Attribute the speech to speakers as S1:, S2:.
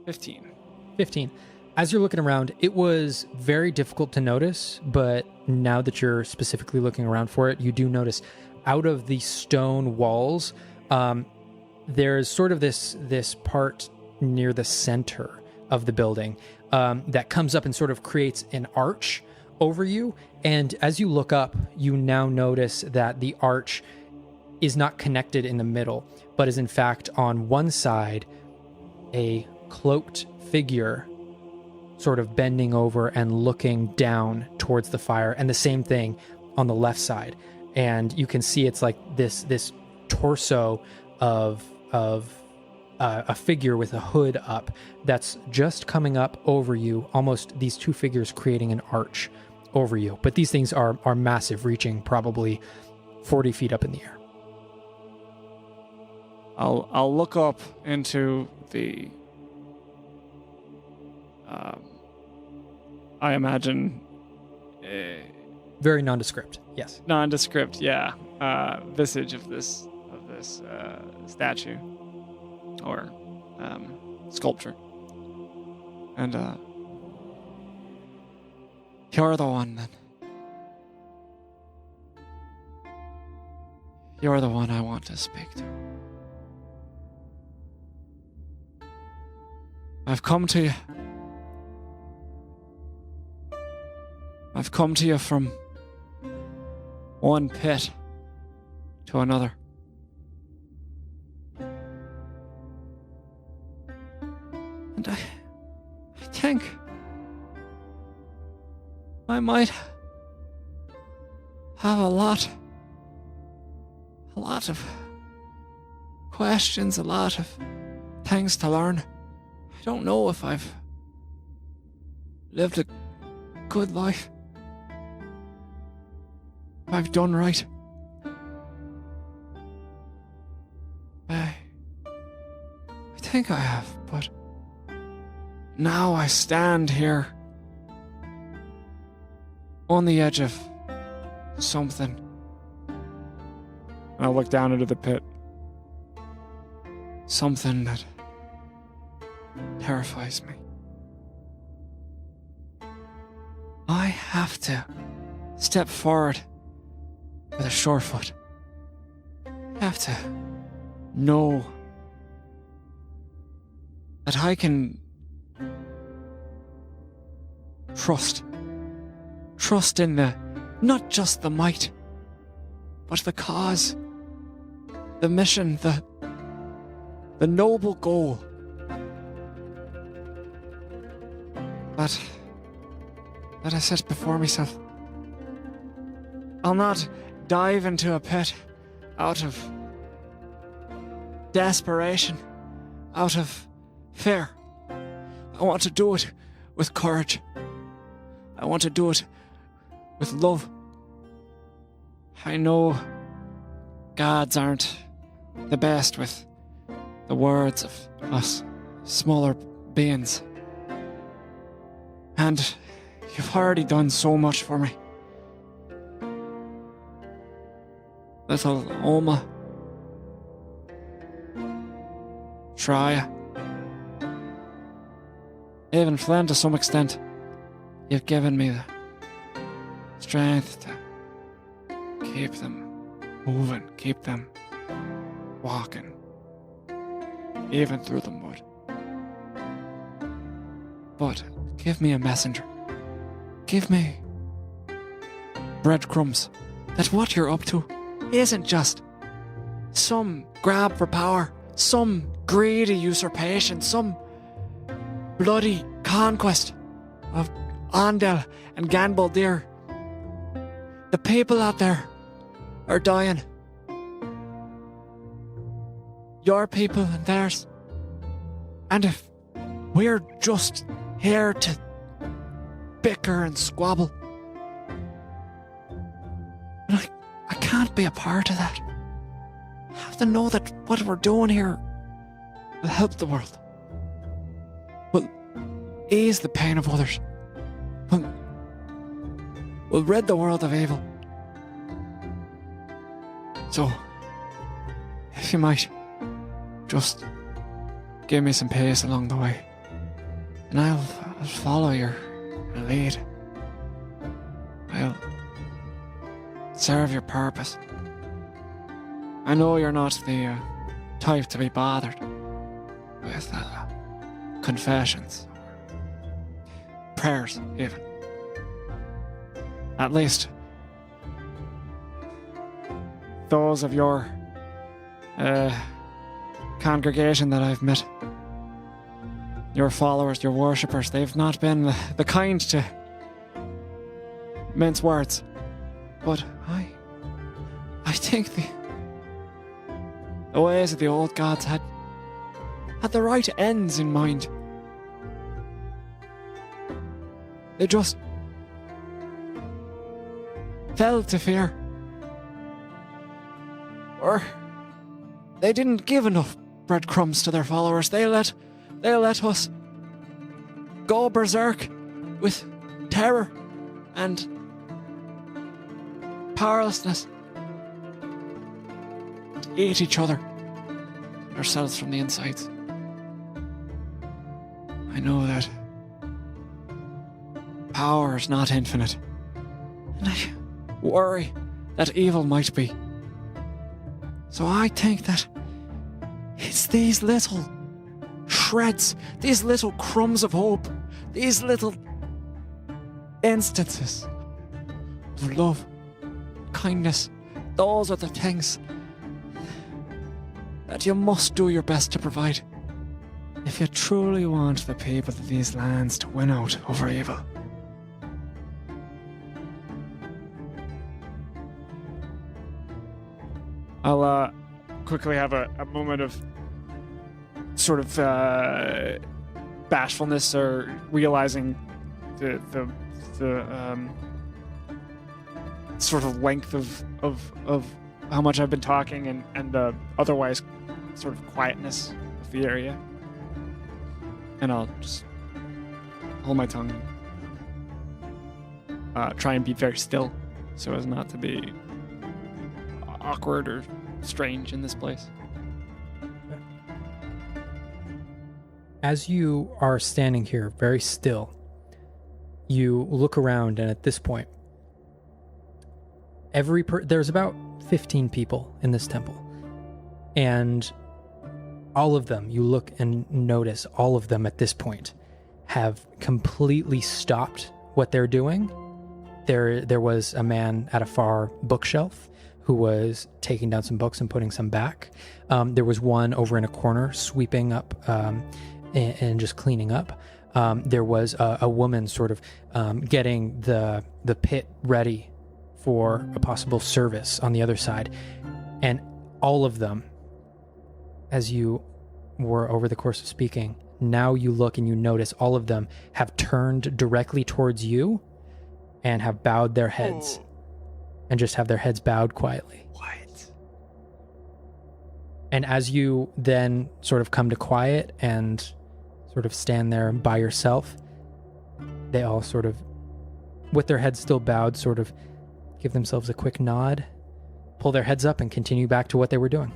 S1: 15.
S2: 15. As you're looking around, it was very difficult to notice, but now that you're specifically looking around for it, you do notice out of the stone walls, there's sort of this part near the center of the building that comes up and sort of creates an arch over you. And as you look up, you now notice that the arch is not connected in the middle, but is in fact on one side a cloaked figure sort of bending over and looking down towards the fire, and the same thing on the left side. And you can see it's like this torso of a figure with a hood up that's just coming up over you, almost these two figures creating an arch over you. But these things are massive, reaching probably 40 feet up in the air.
S1: I'll look up into the I imagine
S2: Very nondescript, yes.
S1: nondescript, visage of this statue or sculpture, and you're the one then. You're the one I want to speak to. I've come to you. I've come to you from one pit to another. And I think I might have a lot of questions, a lot of things to learn. I don't know if I've lived a good life. If I've done right. I think I have, but now I stand here on the edge of something. I'll look down into the pit. Something that terrifies me. I have to step forward with a sure foot. I have to know that I can trust in not just the might, but the cause, the mission, the noble goal that I set before myself. I'll not dive into a pit out of desperation, out of fear. I want to do it with courage. I want to do it with love. I know gods aren't the best with the words of us smaller beings. And you've already done so much for me. Little Oma. Shreya. Even Flynn, to some extent. You've given me the strength to keep them moving, keep them walking, even through the mud. But give me a messenger. Give me breadcrumbs that what you're up to isn't just some grab for power, some greedy usurpation, some bloody conquest of Andel and Ganbaldir. The people out there are dying. Your people and theirs. And if we're just here to bicker and squabble, I can't be a part of that. I have to know that what we're doing here will help the world. Will ease the pain of others. Will rid the world of evil. So, if you might, just give me some pace along the way. And I'll follow your lead. I'll serve your purpose. I know you're not the type to be bothered with confessions, or prayers even. At least those of your congregation that I've met, your followers, your worshippers, they've not been the kind to mince words. But I think the ways of the old gods had the right ends in mind. They just fell to fear. Or they didn't give enough breadcrumbs to their followers. They let us go berserk with terror and powerlessness. Eat each other, ourselves from the insides. I know that power is not infinite, and I worry that evil might be. So I think that it's these little shreds, these little crumbs of hope, these little instances of love, kindness, those are the things that you must do your best to provide if you truly want the people of these lands to win out over evil. I'll quickly have a moment of sort of bashfulness, or realizing the sort of length of how much I've been talking, and the otherwise sort of quietness of the area. And I'll just hold my tongue and try and be very still so as not to be awkward or strange in this place.
S2: As you are standing here very still, you look around, and at this point, there's about 15 people in this temple, and all of them, you look and notice, all of them at this point have completely stopped what they're doing. There was a man at a far bookshelf who was taking down some books and putting some back. There was one over in a corner sweeping up and just cleaning up. There was a woman sort of getting the pit ready for a possible service on the other side. And all of them, as you were over the course of speaking, now you look and you notice all of them have turned directly towards you and have bowed their heads. And just have their heads bowed quietly.
S1: What?
S2: And as you then sort of come to quiet and sort of stand there by yourself, they all sort of, with their heads still bowed, sort of give themselves a quick nod, pull their heads up, and continue back to what they were doing.